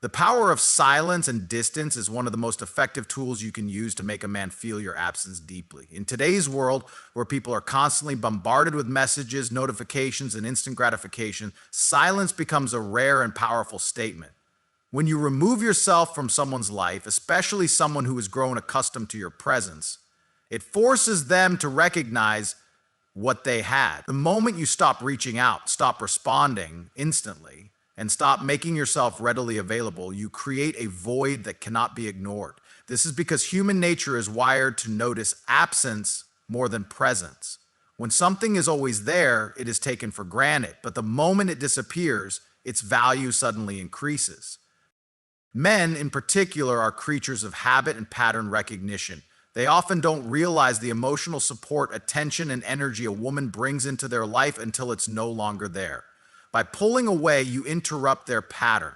The power of silence and distance is one of the most effective tools you can use to make a man feel your absence deeply. In today's world, where people are constantly bombarded with messages, notifications, and instant gratification, silence becomes a rare and powerful statement. When you remove yourself from someone's life, especially someone who has grown accustomed to your presence, it forces them to recognize what they had. The moment you stop reaching out, stop responding instantly, and stop making yourself readily available, you create a void that cannot be ignored. This is because human nature is wired to notice absence more than presence. When something is always there, it is taken for granted, but the moment it disappears, its value suddenly increases. Men, in particular, are creatures of habit and pattern recognition. They often don't realize the emotional support, attention, and energy a woman brings into their life until it's no longer there. By pulling away, you interrupt their pattern.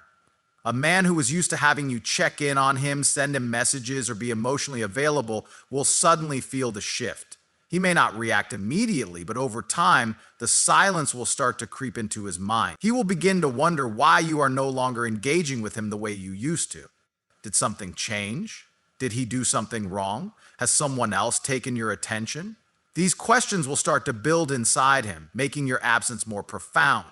A man who is used to having you check in on him, send him messages, or be emotionally available will suddenly feel the shift. He may not react immediately, but over time, the silence will start to creep into his mind. He will begin to wonder why you are no longer engaging with him the way you used to. Did something change? Did he do something wrong? Has someone else taken your attention? These questions will start to build inside him, making your absence more profound.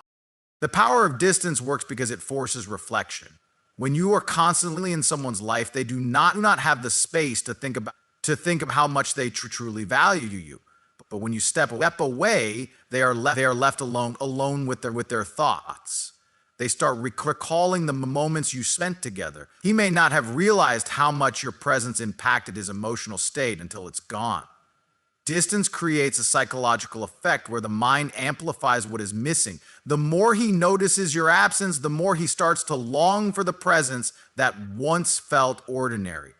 The power of distance works because it forces reflection. When you are constantly in someone's life, they do not have the space to think of how much they truly value you. But when you step away, they are left alone with their thoughts. They start recalling the moments you spent together. He may not have realized how much your presence impacted his emotional state until it's gone. Distance creates a psychological effect where the mind amplifies what is missing. The more he notices your absence, the more he starts to long for the presence that once felt ordinary.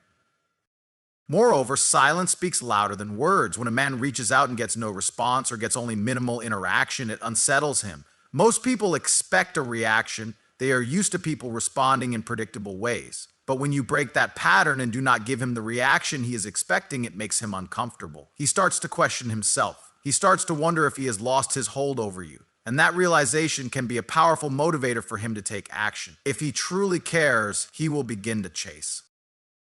Moreover, silence speaks louder than words. When a man reaches out and gets no response or gets only minimal interaction, it unsettles him. Most people expect a reaction. They are used to people responding in predictable ways. But when you break that pattern and do not give him the reaction he is expecting, it makes him uncomfortable. He starts to question himself. He starts to wonder if he has lost his hold over you. And that realization can be a powerful motivator for him to take action. If he truly cares, he will begin to chase.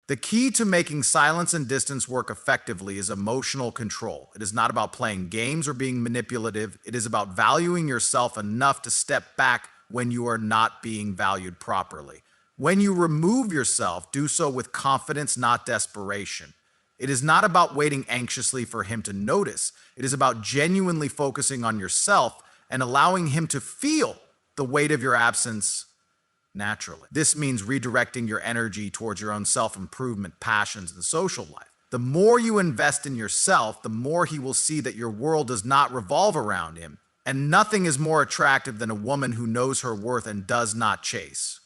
The key to making silence and distance work effectively is emotional control. It is not about playing games or being manipulative. It is about valuing yourself enough to step back when you are not being valued properly. When you remove yourself, do so with confidence, not desperation. It is not about waiting anxiously for him to notice. It is about genuinely focusing on yourself and allowing him to feel the weight of your absence naturally. This means redirecting your energy towards your own self-improvement, passions, and social life. The more you invest in yourself, the more he will see that your world does not revolve around him. And nothing is more attractive than a woman who knows her worth and does not chase.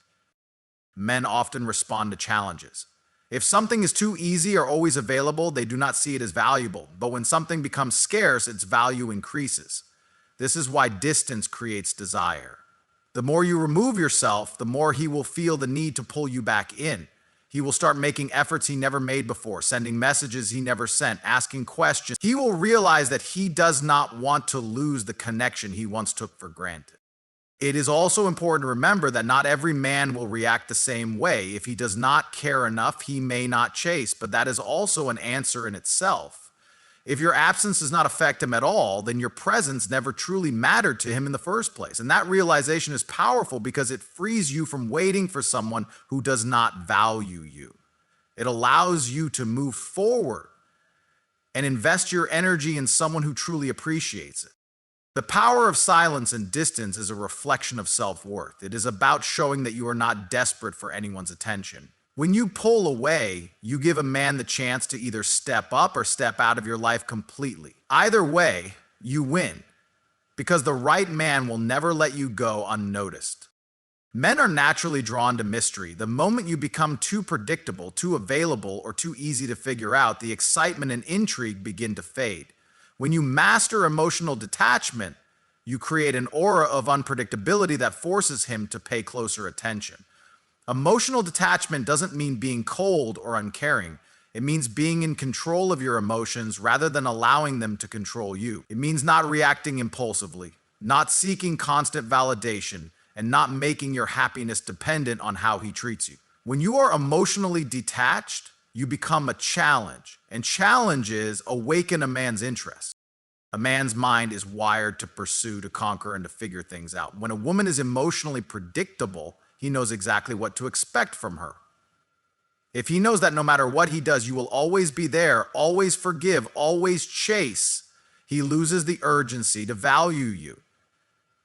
Men often respond to challenges. If something is too easy or always available, they do not see it as valuable. But when something becomes scarce, its value increases. This is why distance creates desire. The more you remove yourself, the more he will feel the need to pull you back in. He will start making efforts he never made before, sending messages he never sent, asking questions. He will realize that he does not want to lose the connection he once took for granted. It is also important to remember that not every man will react the same way. If he does not care enough, he may not chase, but that is also an answer in itself. If your absence does not affect him at all, then your presence never truly mattered to him in the first place. And that realization is powerful because it frees you from waiting for someone who does not value you. It allows you to move forward and invest your energy in someone who truly appreciates it. The power of silence and distance is a reflection of self-worth. It is about showing that you are not desperate for anyone's attention. When you pull away, you give a man the chance to either step up or step out of your life completely. Either way, you win, because the right man will never let you go unnoticed. Men are naturally drawn to mystery. The moment you become too predictable, too available, or too easy to figure out, the excitement and intrigue begin to fade. When you master emotional detachment, you create an aura of unpredictability that forces him to pay closer attention. Emotional detachment doesn't mean being cold or uncaring. It means being in control of your emotions rather than allowing them to control you. It means not reacting impulsively, not seeking constant validation, and not making your happiness dependent on how he treats you. When you are emotionally detached, you become a challenge, and challenges awaken a man's interest. A man's mind is wired to pursue, to conquer, and to figure things out. When a woman is emotionally predictable, he knows exactly what to expect from her. If he knows that no matter what he does, you will always be there, always forgive, always chase, he loses the urgency to value you.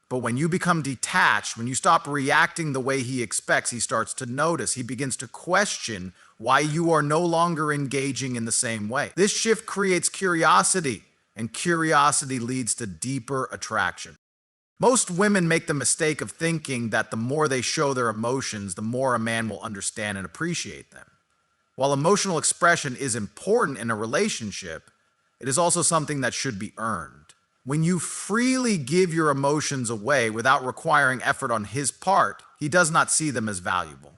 But when you become detached, when you stop reacting the way he expects, he starts to notice. He begins to question why you are no longer engaging in the same way. This shift creates curiosity, and curiosity leads to deeper attraction. Most women make the mistake of thinking that the more they show their emotions, the more a man will understand and appreciate them. While emotional expression is important in a relationship, it is also something that should be earned. When you freely give your emotions away without requiring effort on his part, he does not see them as valuable.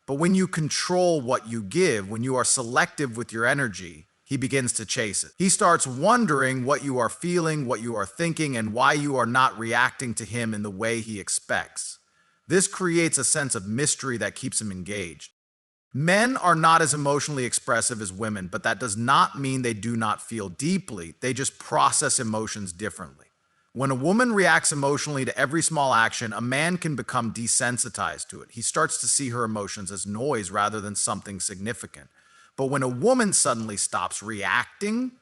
But when you control what you give, when you are selective with your energy, he begins to chase it. He starts wondering what you are feeling, what you are thinking, and why you are not reacting to him in the way he expects. This creates a sense of mystery that keeps him engaged. Men are not as emotionally expressive as women, but that does not mean they do not feel deeply. They just process emotions differently. When a woman reacts emotionally to every small action, a man can become desensitized to it. He starts to see her emotions as noise rather than something significant. But when a woman suddenly stops reacting,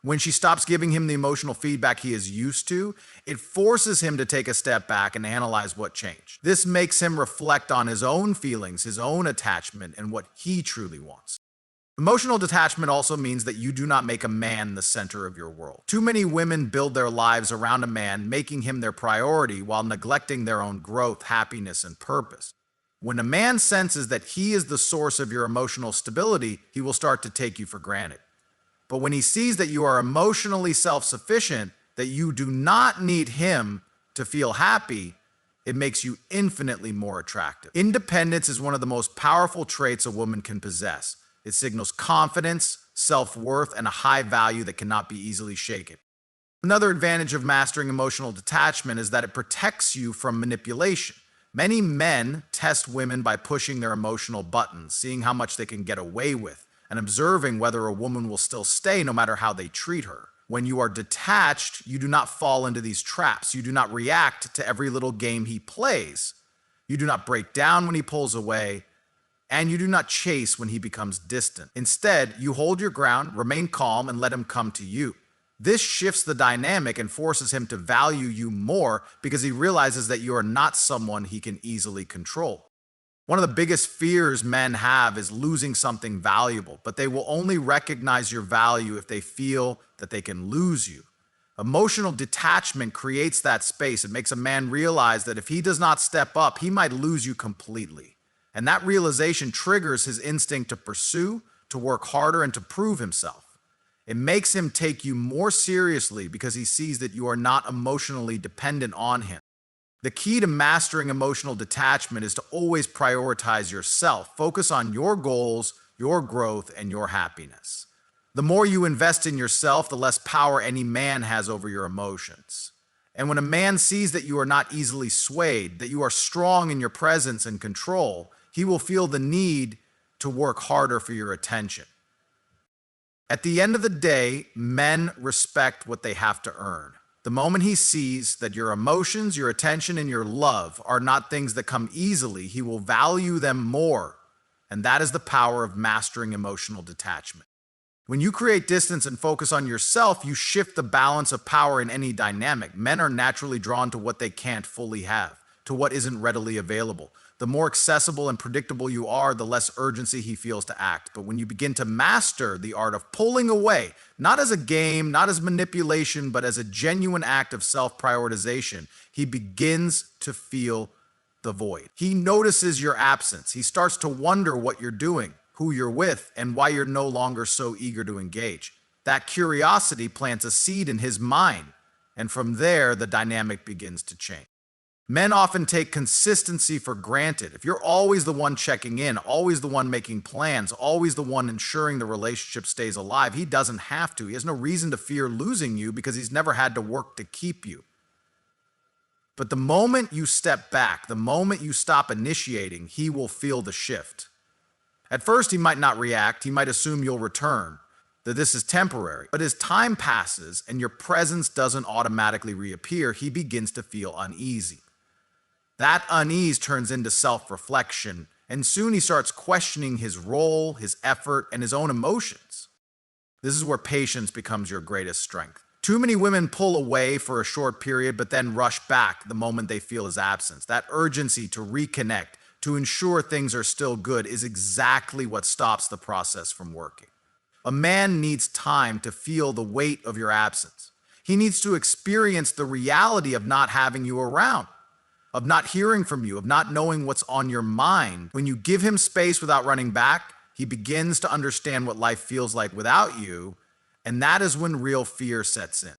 when she stops giving him the emotional feedback he is used to, it forces him to take a step back and analyze what changed. This makes him reflect on his own feelings, his own attachment, and what he truly wants. Emotional detachment also means that you do not make a man the center of your world. Too many women build their lives around a man, making him their priority while neglecting their own growth, happiness, and purpose. When a man senses that he is the source of your emotional stability, he will start to take you for granted. But when he sees that you are emotionally self-sufficient, that you do not need him to feel happy, it makes you infinitely more attractive. Independence is one of the most powerful traits a woman can possess. It signals confidence, self-worth, and a high value that cannot be easily shaken. Another advantage of mastering emotional detachment is that it protects you from manipulation. Many men test women by pushing their emotional buttons, seeing how much they can get away with, and observing whether a woman will still stay no matter how they treat her. When you are detached, you do not fall into these traps. You do not react to every little game he plays. You do not break down when he pulls away, and you do not chase when he becomes distant. Instead, you hold your ground, remain calm, and let him come to you. This shifts the dynamic and forces him to value you more because he realizes that you are not someone he can easily control. One of the biggest fears men have is losing something valuable, but they will only recognize your value if they feel that they can lose you. Emotional detachment creates that space. It makes a man realize that if he does not step up, he might lose you completely. And that realization triggers his instinct to pursue, to work harder, and to prove himself. It makes him take you more seriously because he sees that you are not emotionally dependent on him. The key to mastering emotional detachment is to always prioritize yourself. Focus on your goals, your growth, and your happiness. The more you invest in yourself, the less power any man has over your emotions. And when a man sees that you are not easily swayed, that you are strong in your presence and control, he will feel the need to work harder for your attention. At the end of the day, men respect what they have to earn. The moment he sees that your emotions, your attention, and your love are not things that come easily, he will value them more. And that is the power of mastering emotional detachment. When you create distance and focus on yourself, you shift the balance of power in any dynamic. Men are naturally drawn to what they can't fully have, to what isn't readily available. The more accessible and predictable you are, the less urgency he feels to act. But when you begin to master the art of pulling away, not as a game, not as manipulation, but as a genuine act of self-prioritization, he begins to feel the void. He notices your absence. He starts to wonder what you're doing, who you're with, and why you're no longer so eager to engage. That curiosity plants a seed in his mind, and from there, the dynamic begins to change. Men often take consistency for granted. If you're always the one checking in, always the one making plans, always the one ensuring the relationship stays alive, he doesn't have to. He has no reason to fear losing you because he's never had to work to keep you. But the moment you step back, the moment you stop initiating, he will feel the shift. At first, he might not react. He might assume you'll return, that this is temporary. But as time passes and your presence doesn't automatically reappear, he begins to feel uneasy. That unease turns into self-reflection, and soon he starts questioning his role, his effort, and his own emotions. This is where patience becomes your greatest strength. Too many women pull away for a short period, but then rush back the moment they feel his absence. That urgency to reconnect, to ensure things are still good, is exactly what stops the process from working. A man needs time to feel the weight of your absence. He needs to experience the reality of not having you around, of not hearing from you, of not knowing what's on your mind. When you give him space without running back, he begins to understand what life feels like without you, and that is when real fear sets in.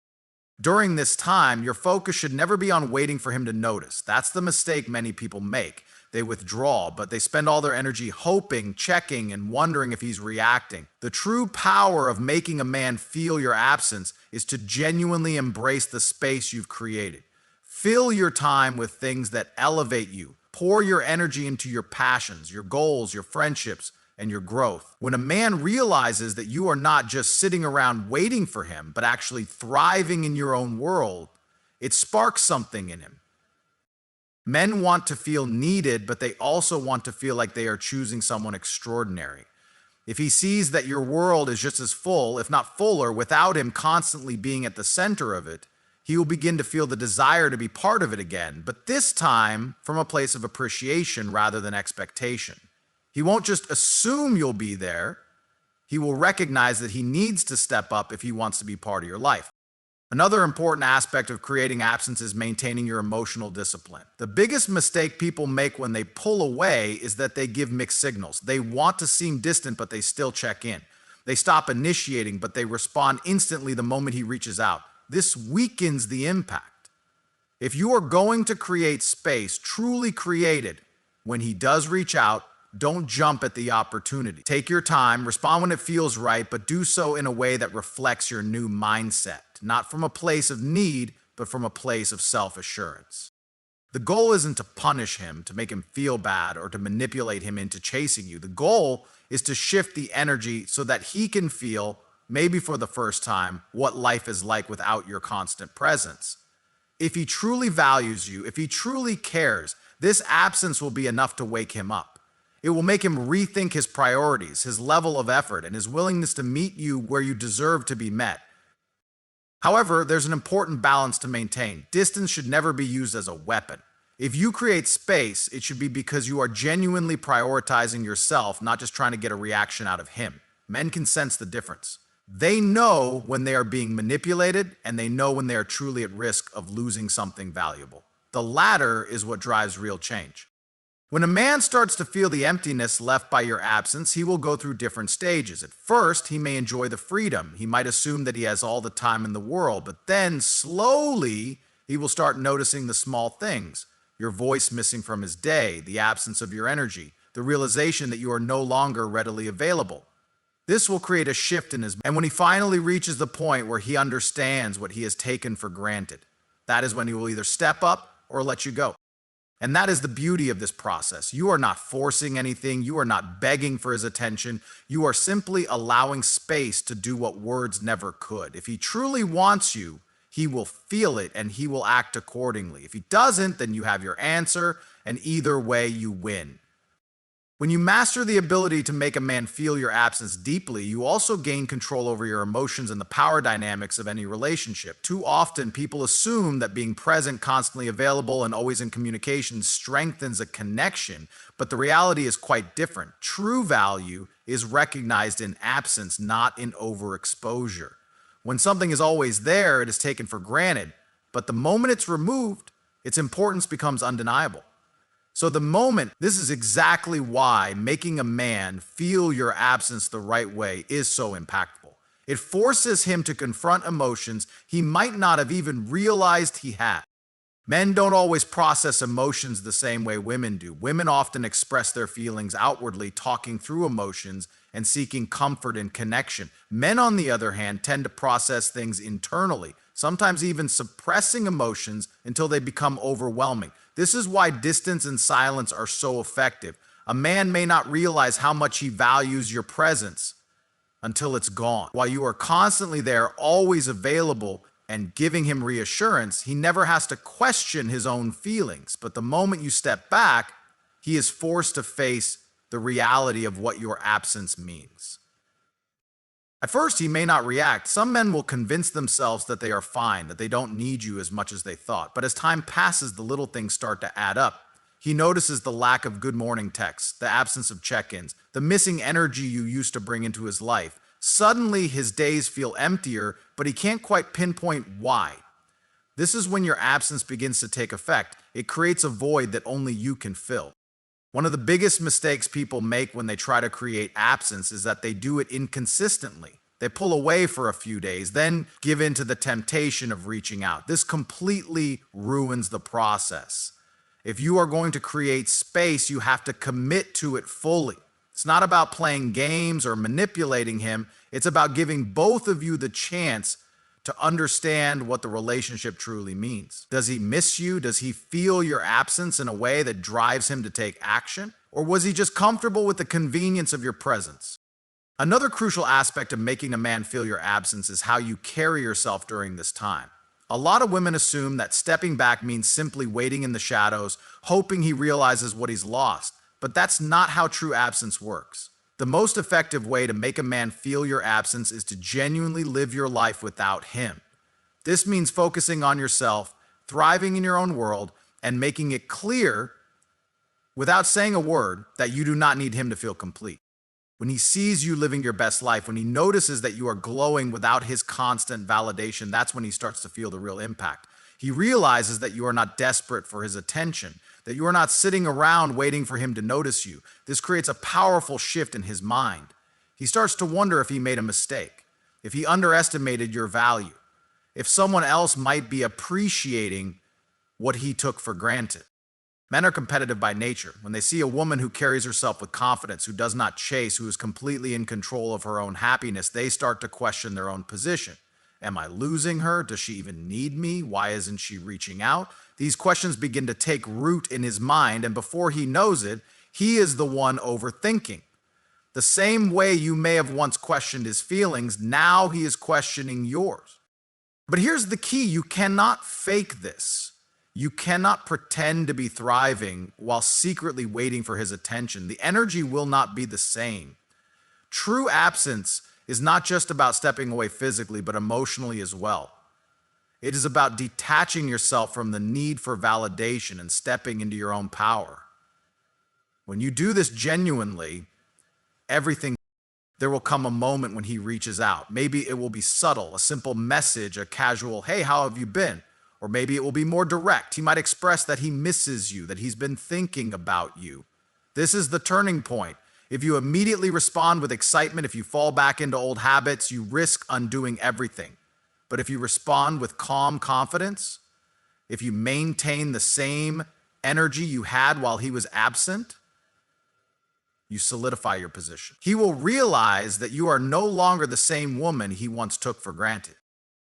During this time, your focus should never be on waiting for him to notice. That's the mistake many people make. They withdraw, but they spend all their energy hoping, checking, and wondering if he's reacting. The true power of making a man feel your absence is to genuinely embrace the space you've created. Fill your time with things that elevate you. Pour your energy into your passions, your goals, your friendships, and your growth. When a man realizes that you are not just sitting around waiting for him, but actually thriving in your own world, it sparks something in him. Men want to feel needed, but they also want to feel like they are choosing someone extraordinary. If he sees that your world is just as full, if not fuller, without him constantly being at the center of it, he will begin to feel the desire to be part of it again, but this time from a place of appreciation rather than expectation. He won't just assume you'll be there. He will recognize that he needs to step up if he wants to be part of your life. Another important aspect of creating absence is maintaining your emotional discipline. The biggest mistake people make when they pull away is that they give mixed signals. They want to seem distant, but they still check in. They stop initiating, but they respond instantly the moment he reaches out. This weakens the impact. If you are going to create space, truly created, when he does reach out, don't jump at the opportunity. Take your time, respond when it feels right, but do so in a way that reflects your new mindset, not from a place of need, but from a place of self-assurance. The goal isn't to punish him, to make him feel bad, or to manipulate him into chasing you. The goal is to shift the energy so that he can feel, maybe for the first time, what life is like without your constant presence. If he truly values you, if he truly cares, this absence will be enough to wake him up. It will make him rethink his priorities, his level of effort, and his willingness to meet you where you deserve to be met. However, there's an important balance to maintain. Distance should never be used as a weapon. If you create space, it should be because you are genuinely prioritizing yourself, not just trying to get a reaction out of him. Men can sense the difference. They know when they are being manipulated, and they know when they are truly at risk of losing something valuable. The latter is what drives real change. When a man starts to feel the emptiness left by your absence, he will go through different stages. At first, he may enjoy the freedom. He might assume that he has all the time in the world, but then slowly, he will start noticing the small things. Your voice missing from his day, the absence of your energy, the realization that you are no longer readily available. This will create a shift in his, and when he finally reaches the point where he understands what he has taken for granted, that is when he will either step up or let you go. And that is the beauty of this process. You are not forcing anything. You are not begging for his attention. You are simply allowing space to do what words never could. If he truly wants you, he will feel it and he will act accordingly. If he doesn't, then you have your answer, and either way you win. When you master the ability to make a man feel your absence deeply, you also gain control over your emotions and the power dynamics of any relationship. Too often, people assume that being present, constantly available, and always in communication strengthens a connection, but the reality is quite different. True value is recognized in absence, not in overexposure. When something is always there, it is taken for granted, but the moment it's removed, its importance becomes undeniable. So this is exactly why making a man feel your absence the right way is so impactful. It forces him to confront emotions he might not have even realized he had. Men don't always process emotions the same way women do. Women often express their feelings outwardly, talking through emotions and seeking comfort and connection. Men, on the other hand, tend to process things internally, sometimes even suppressing emotions until they become overwhelming. This is why distance and silence are so effective. A man may not realize how much he values your presence until it's gone. While you are constantly there, always available, and giving him reassurance, he never has to question his own feelings. But the moment you step back, he is forced to face the reality of what your absence means. At first, he may not react. Some men will convince themselves that they are fine, that they don't need you as much as they thought. But as time passes, the little things start to add up. He notices the lack of good morning texts, the absence of check-ins, the missing energy you used to bring into his life. Suddenly, his days feel emptier, but he can't quite pinpoint why. This is when your absence begins to take effect. It creates a void that only you can fill. One of the biggest mistakes people make when they try to create absence is that they do it inconsistently. They pull away for a few days, then give in to the temptation of reaching out. This completely ruins the process. If you are going to create space, you have to commit to it fully. It's not about playing games or manipulating him. It's about giving both of you the chance to understand what the relationship truly means. Does he miss you? Does he feel your absence in a way that drives him to take action? Or was he just comfortable with the convenience of your presence? Another crucial aspect of making a man feel your absence is how you carry yourself during this time. A lot of women assume that stepping back means simply waiting in the shadows, hoping he realizes what he's lost. But that's not how true absence works. The most effective way to make a man feel your absence is to genuinely live your life without him. This means focusing on yourself, thriving in your own world, and making it clear, without saying a word, that you do not need him to feel complete. When he sees you living your best life, when he notices that you are glowing without his constant validation, that's when he starts to feel the real impact. He realizes that you are not desperate for his attention, that you are not sitting around waiting for him to notice you. This creates a powerful shift in his mind. He starts to wonder if he made a mistake, if he underestimated your value, if someone else might be appreciating what he took for granted. Men are competitive by nature. When they see a woman who carries herself with confidence, who does not chase, who is completely in control of her own happiness, they start to question their own position. Am I losing her? Does she even need me? Why isn't she reaching out? These questions begin to take root in his mind, and before he knows it, he is the one overthinking. The same way you may have once questioned his feelings, now he is questioning yours. But here's the key: you cannot fake this. You cannot pretend to be thriving while secretly waiting for his attention. The energy will not be the same. True absence is not just about stepping away physically, but emotionally as well. It is about detaching yourself from the need for validation and stepping into your own power. When you do this genuinely, there will come a moment when he reaches out. Maybe it will be subtle, a simple message, a casual, "Hey, how have you been?" Or maybe it will be more direct. He might express that he misses you, that he's been thinking about you. This is the turning point. If you immediately respond with excitement, if you fall back into old habits, you risk undoing everything. But if you respond with calm confidence, if you maintain the same energy you had while he was absent, you solidify your position. He will realize that you are no longer the same woman he once took for granted.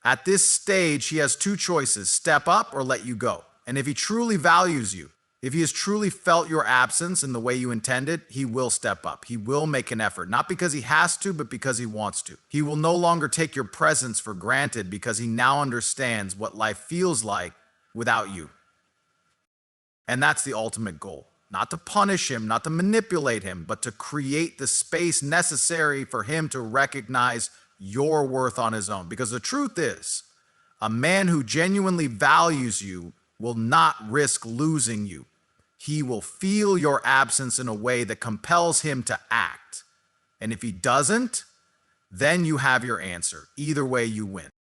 At this stage, he has two choices: step up or let you go. And if he truly values you, if he has truly felt your absence in the way you intended, he will step up. He will make an effort, not because he has to, but because he wants to. He will no longer take your presence for granted because he now understands what life feels like without you. And that's the ultimate goal. Not to punish him, not to manipulate him, but to create the space necessary for him to recognize your worth on his own. Because the truth is, a man who genuinely values you will not risk losing you. He will feel your absence in a way that compels him to act. And if he doesn't, then you have your answer. Either way, you win.